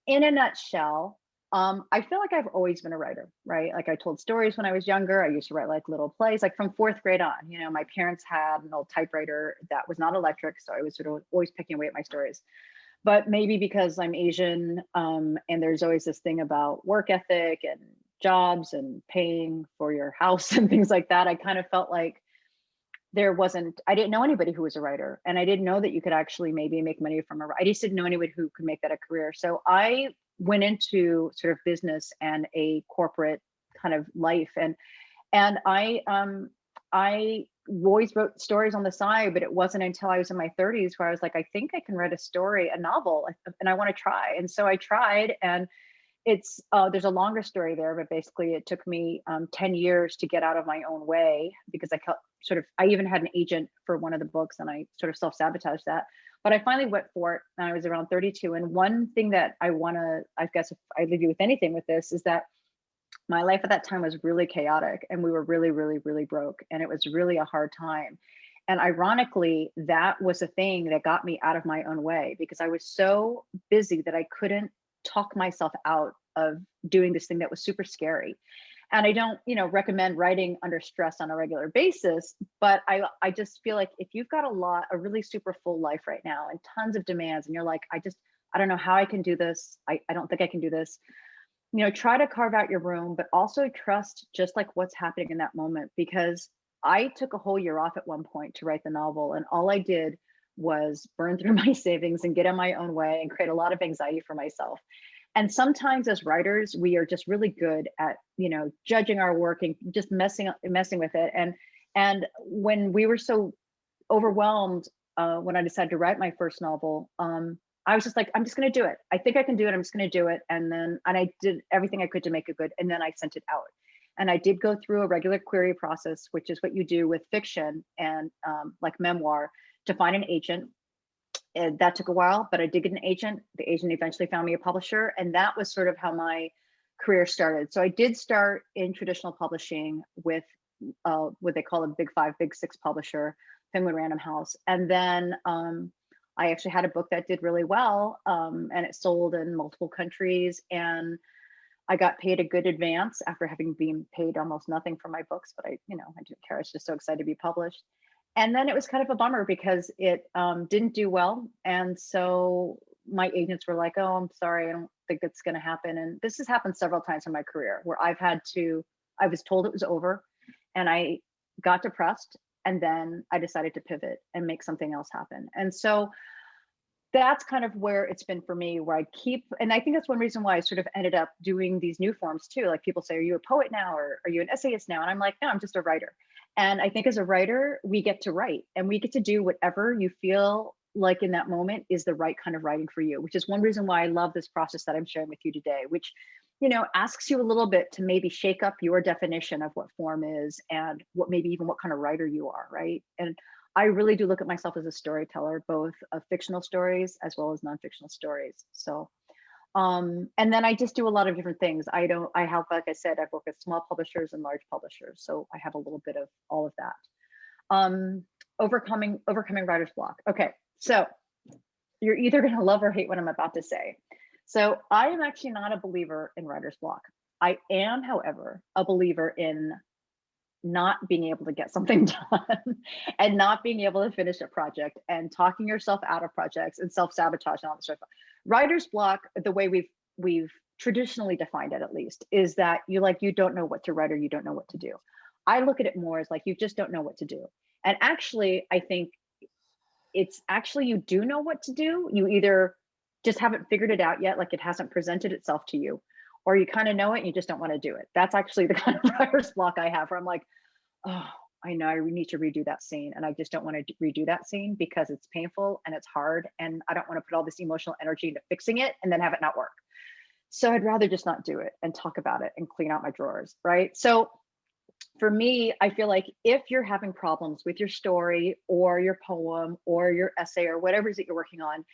in a nutshell, I feel like I've always been a writer, right? Like I told stories when I was younger. I used to write like little plays, like from fourth grade on. You know, my parents had an old typewriter that was not electric, so I was sort of always picking away at my stories. But maybe because I'm Asian, and there's always this thing about work ethic and jobs and paying for your house and things like that, I kind of felt like I didn't know anybody who was a writer, and I didn't know that you could actually maybe make money from I just didn't know anybody who could make that a career. So I went into sort of business and a corporate kind of life, and I always wrote stories on the side, but it wasn't until I was in my 30s where I was like, I think I can write a story, a novel, and I want to try. And so I tried, and it's there's a longer story there, but basically it took me 10 years to get out of my own way because I even had an agent for one of the books, and I sort of self-sabotaged that. But I finally went for it, and I was around 32. And one thing that I guess if I leave you with anything with this, is that my life at that time was really chaotic, and we were really, really, really broke, and it was really a hard time. And ironically, that was the thing that got me out of my own way, because I was so busy that I couldn't talk myself out of doing this thing that was super scary. And I don't, recommend writing under stress on a regular basis, but I just feel like if you've got a really super full life right now and tons of demands, and you're like, I don't know how I can do this. I don't think I can do this. Try to carve out your room, but also trust just like what's happening in that moment. Because I took a whole year off at one point to write the novel, and all I did was burn through my savings and get in my own way and create a lot of anxiety for myself. And sometimes as writers, we are just really good at, judging our work and just messing with it. And when we were so overwhelmed, when I decided to write my first novel, I was just like, I'm just going to do it. I think I can do it. I'm just going to do it. And I did everything I could to make it good. And then I sent it out. And I did go through a regular query process, which is what you do with fiction and like memoir, to find an agent. And that took a while, but I did get an agent. The agent eventually found me a publisher. And that was sort of how my career started. So I did start in traditional publishing with what they call a big five, big six publisher, Penguin Random House. And then I actually had a book that did really well, and it sold in multiple countries. And I got paid a good advance after having been paid almost nothing for my books, but I didn't care. I was just so excited to be published. And then it was kind of a bummer because it didn't do well. And so my agents were like, oh, I'm sorry, I don't think it's going to happen. And this has happened several times in my career where I was told it was over, and I got depressed. And then I decided to pivot and make something else happen. And so that's kind of where it's been for me, where and I think that's one reason why I sort of ended up doing these new forms too. Like people say, are you a poet now, or are you an essayist now? And I'm like, no, I'm just a writer. And I think as a writer, we get to write, and we get to do whatever you feel like in that moment is the right kind of writing for you, which is one reason why I love this process that I'm sharing with you today, which, asks you a little bit to maybe shake up your definition of what form is, and maybe even what kind of writer you are, right? And I really do look at myself as a storyteller, both of fictional stories as well as nonfictional stories. So, and then I just do a lot of different things. I have, like I said, I've worked with small publishers and large publishers. So I have a little bit of all of that. Overcoming writer's block. Okay, so you're either going to love or hate what I'm about to say. So I am actually not a believer in writer's block. I am, however, a believer in not being able to get something done and not being able to finish a project and talking yourself out of projects and self-sabotage and all this stuff. Writer's block, the way we've traditionally defined it, at least, is that you don't know what to write, or you don't know what to do. I look at it more as like you just don't know what to do. And actually, I think it's actually you do know what to do. You either just haven't figured it out yet, like it hasn't presented itself to you, or you kind of know it and you just don't want to do it. That's actually the kind of writer's block I have, where I'm like, oh, I know I need to redo that scene, and I just don't want to redo that scene because it's painful and it's hard, and I don't want to put all this emotional energy into fixing it and then have it not work. So I'd rather just not do it and talk about it and clean out my drawers, right? So for me, I feel like if you're having problems with your story or your poem or your essay or whatever it is that you're working on,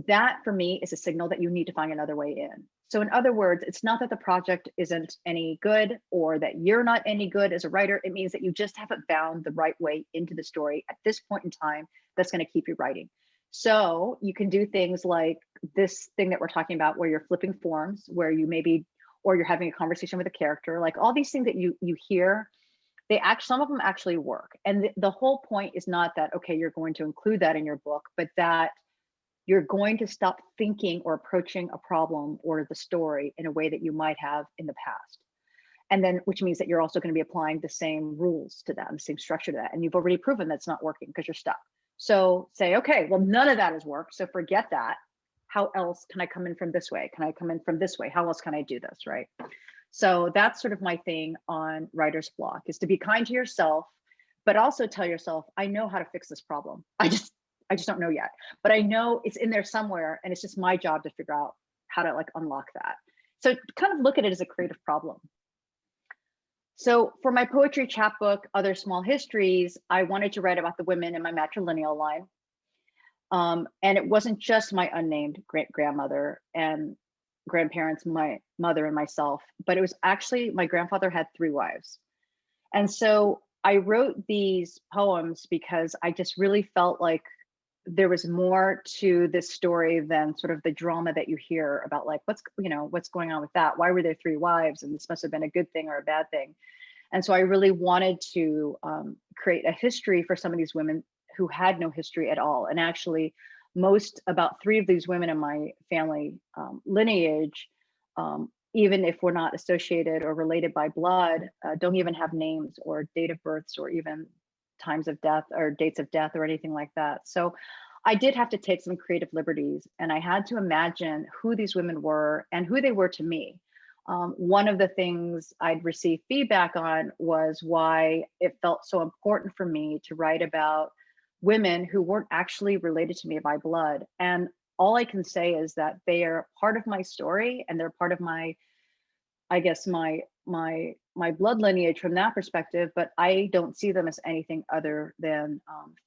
that for me is a signal that you need to find another way in. So in other words, it's not that the project isn't any good or that you're not any good as a writer. It means that you just haven't found the right way into the story at this point in time that's going to keep you writing. So you can do things like this thing that we're talking about, where you're flipping forms, where you maybe, or you're having a conversation with a character, like all these things that you hear, they act, some of them actually work. And the whole point is not that, okay, you're going to include that in your book, but that you're going to stop thinking or approaching a problem or the story in a way that you might have in the past. And then, which means that you're also going to be applying the same rules to that, the same structure to that. And you've already proven that's not working because you're stuck. So say, okay, well, none of that has worked. So forget that. How else can I come in from this way? Can I come in from this way? How else can I do this, right? So that's sort of my thing on writer's block, is to be kind to yourself, but also tell yourself, I know how to fix this problem. I just don't know yet, but I know it's in there somewhere, and it's just my job to figure out how to like unlock that. So kind of look at it as a creative problem. So for my poetry chapbook, Other Small Histories, I wanted to write about the women in my matrilineal line. And it wasn't just my unnamed great grandmother and grandparents, my mother and myself, but it was actually my grandfather had 3 wives. And so I wrote these poems because I just really felt like there was more to this story than sort of the drama that you hear about, like, what's, you know, what's going on with that? Why were there 3 wives? And this must have been a good thing or a bad thing. And so I really wanted to create a history for some of these women who had no history at all. And actually, about 3 of these women in my family lineage, even if we're not associated or related by blood, don't even have names or date of births or even times of death or dates of death or anything like that. So I did have to take some creative liberties, and I had to imagine who these women were and who they were to me. One of the things I'd received feedback on was why it felt so important for me to write about women who weren't actually related to me by blood. And all I can say is that they are part of my story, and they're part of my, I guess, my blood lineage from that perspective, but I don't see them as anything other than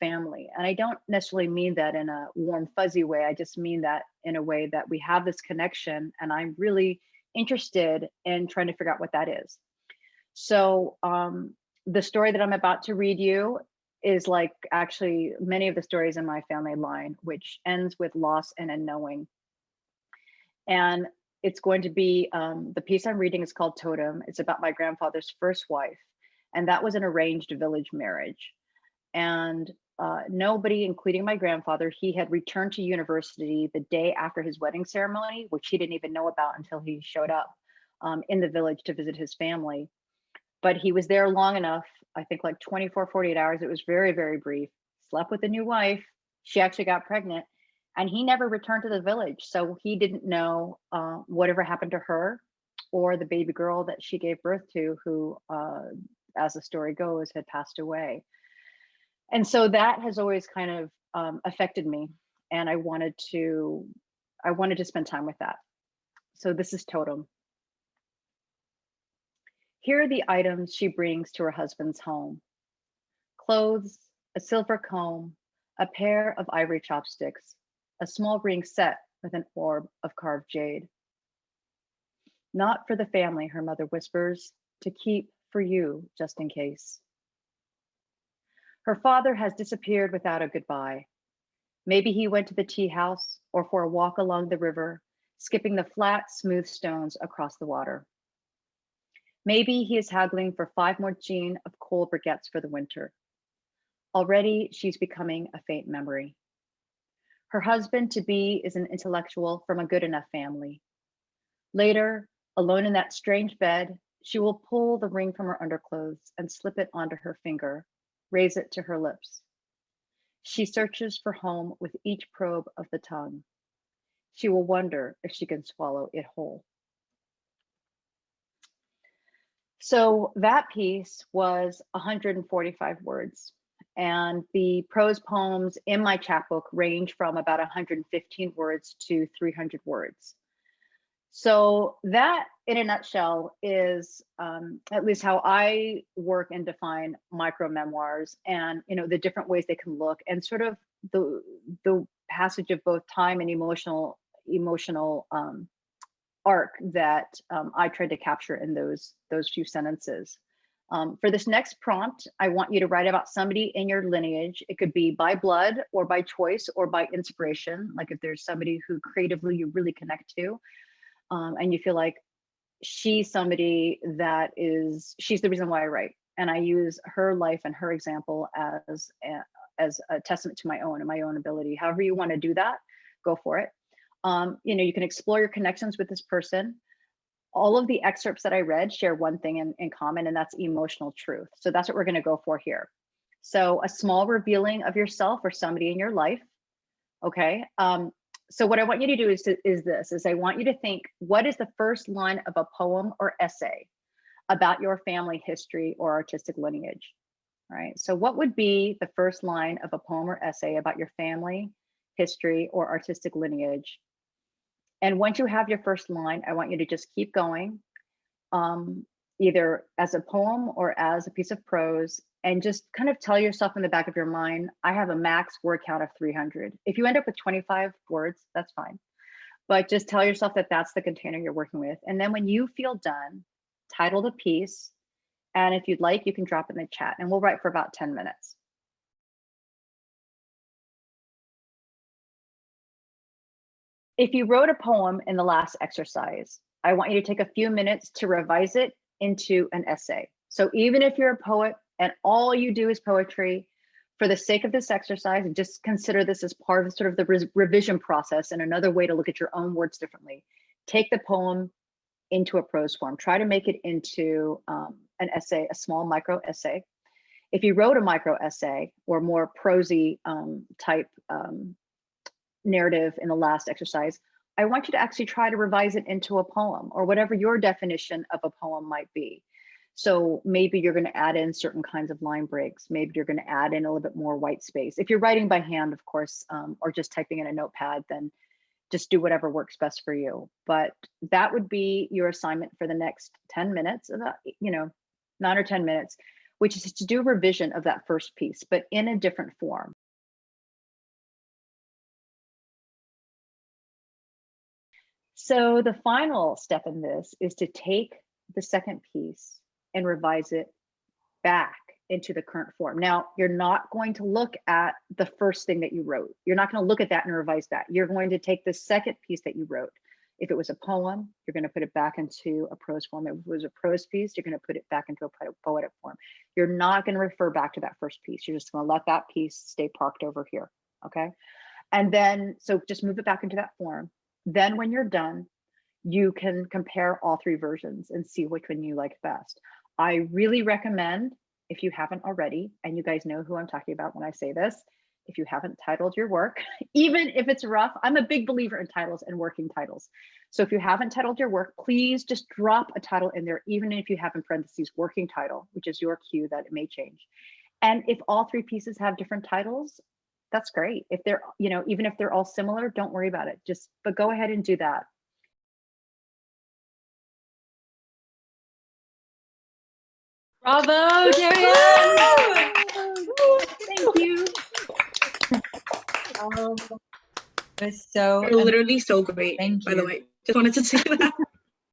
family. And I don't necessarily mean that in a warm, fuzzy way. I just mean that in a way that we have this connection, and I'm really interested in trying to figure out what that is. So the story that I'm about to read you is like actually many of the stories in my family line, which ends with loss and unknowing. And it's going to be, the piece I'm reading is called Totem. It's about my grandfather's first wife, and that was an arranged village marriage. And nobody, including my grandfather, he had returned to university the day after his wedding ceremony, which he didn't even know about until he showed up in the village to visit his family. But he was there long enough, I think like 24, 48 hours. It was very, very brief. Slept with a new wife. She actually got pregnant, and he never returned to the village. So he didn't know whatever happened to her or the baby girl that she gave birth to, who, as the story goes, had passed away. And so that has always kind of affected me, and I wanted to spend time with that. So this is Totem. Here are the items she brings to her husband's home: clothes, a silver comb, a pair of ivory chopsticks, a small ring set with an orb of carved jade. Not for the family, her mother whispers, to keep for you, just in case. Her father has disappeared without a goodbye. Maybe he went to the tea house or for a walk along the river, skipping the flat, smooth stones across the water. Maybe he is haggling for 5 more jean of coal briquettes for the winter. Already, she's becoming a faint memory. Her husband-to-be is an intellectual from a good enough family. Later, alone in that strange bed, she will pull the ring from her underclothes and slip it onto her finger, raise it to her lips. She searches for home with each probe of the tongue. She will wonder if she can swallow it whole. So that piece was 145 words. And the prose poems in my chapbook range from about 115 words to 300 words. So that, in a nutshell, is at least how I work and define micro memoirs, and the different ways they can look, and sort of the passage of both time and emotional arc that I tried to capture in those few sentences. For this next prompt, I want you to write about somebody in your lineage. It could be by blood or by choice or by inspiration. Like if there's somebody who creatively you really connect to, and you feel like she's somebody that she's the reason why I write. And I use her life and her example as a testament to my own and my own ability. However you want to do that, go for it. You can explore your connections with this person. All of the excerpts that I read share one thing in common, and that's emotional truth. So that's what we're going to go for here. So a small revealing of yourself or somebody in your life. Okay. So what I want you to do is I want you to think, what is the first line of a poem or essay about your family history or artistic lineage? Right. So what would be the first line of a poem or essay about your family history or artistic lineage? And once you have your first line, I want you to just keep going, either as a poem or as a piece of prose, and just kind of tell yourself in the back of your mind, I have a max word count of 300. If you end up with 25 words, that's fine. But just tell yourself that that's the container you're working with. And then when you feel done, title the piece. And if you'd like, you can drop it in the chat, and we'll write for about 10 minutes. If you wrote a poem in the last exercise, I want you to take a few minutes to revise it into an essay. So even if you're a poet and all you do is poetry, for the sake of this exercise, and just consider this as part of sort of the revision process and another way to look at your own words differently, take the poem into a prose form. Try to make it into an essay, a small micro essay. If you wrote a micro essay or more prosy type narrative in the last exercise, I want you to actually try to revise it into a poem or whatever your definition of a poem might be. So maybe you're going to add in certain kinds of line breaks. Maybe you're going to add in a little bit more white space. If you're writing by hand, of course, or just typing in a notepad, then just do whatever works best for you. But that would be your assignment for the next 10 minutes, about 9 or 10 minutes, which is to do a revision of that first piece, but in a different form. So the final step in this is to take the second piece and revise it back into the current form. Now, you're not going to look at the first thing that you wrote. You're not going to look at that and revise that. You're going to take the second piece that you wrote. If it was a poem, you're going to put it back into a prose form. If it was a prose piece, you're going to put it back into a poetic form. You're not going to refer back to that first piece. You're just going to let that piece stay parked over here. Okay. And then, so just move it back into that form. Then when you're done, you can compare all three versions and see which one you like best. I really recommend, if you haven't already, and you guys know who I'm talking about when I say this, if you haven't titled your work, even if it's rough, I'm a big believer in titles and working titles. So if you haven't titled your work, please just drop a title in there, even if you have in parentheses working title, which is your cue that it may change. And if all three pieces have different titles, that's great. If they're, even if they're all similar, don't worry about it. But go ahead and do that. Bravo, Darien! Thank you. It's so You're literally so great, thank by the you. way. Just wanted to say that.